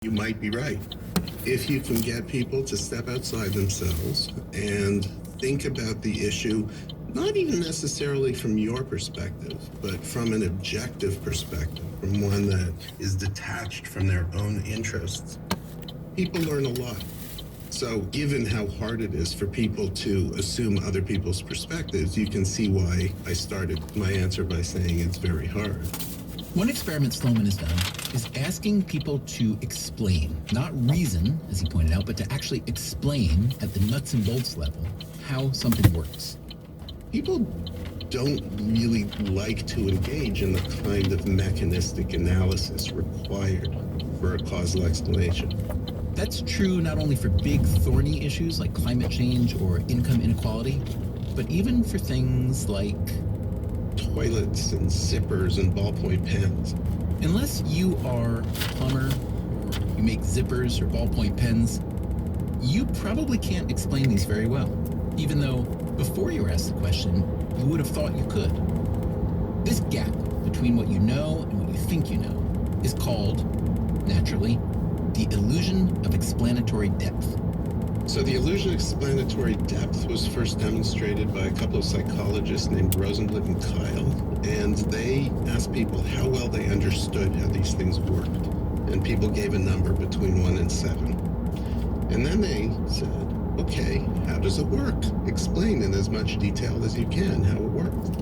You might be right. If you can get people to step outside themselves and think about the issue, not even necessarily from your perspective, but from an objective perspective, from one that is detached from their own interests, people learn a lot. So given how hard it is for people to assume other people's perspectives, you can see why I started my answer by saying it's very hard. One experiment Sloman has done is asking people to explain, not reason, as he pointed out, but to actually explain at the nuts and bolts level how something works. People don't really like to engage in the kind of mechanistic analysis required for a causal explanation. That's true not only for big, thorny issues like climate change or income inequality, but even for things like toilets and zippers and ballpoint pens. Unless you are a plumber or you make zippers or ballpoint pens, you probably can't explain these very well, even though before you were asked the question, you would have thought you could. This gap between what you know and what you think you know is called, naturally, the illusion of explanatory depth. So the illusion of explanatory depth was first demonstrated by a couple of psychologists named Rosenblatt and Kyle, and they asked people how well they understood how these things worked. And people gave a number between 1 and 7. And then they said, okay, how does it work? Explain in as much detail as you can how it worked.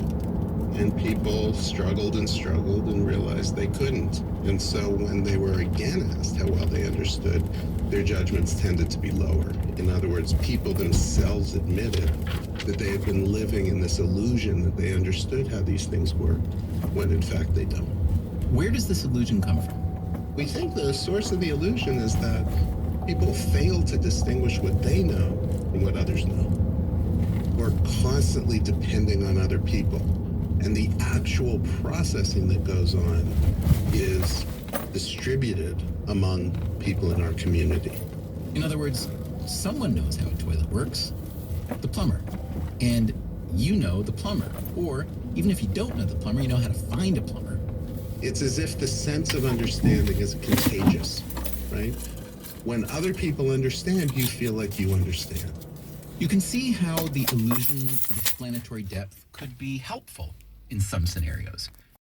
And people struggled and realized they couldn't. And so when they were again asked how well they understood, their judgments tended to be lower. In other words, people themselves admitted that they had been living in this illusion that they understood how these things work, when in fact they don't. Where does this illusion come from? We think the source of the illusion is that people fail to distinguish what they know from what others know. We're constantly depending on other people. And the actual processing that goes on is distributed among people in our community. In other words, someone knows how a toilet works, the plumber, and you know the plumber. Or even if you don't know the plumber, you know how to find a plumber. It's as if the sense of understanding is contagious, right? When other people understand, you feel like you understand. You can see how the illusion of explanatory depth could be helpful in some scenarios.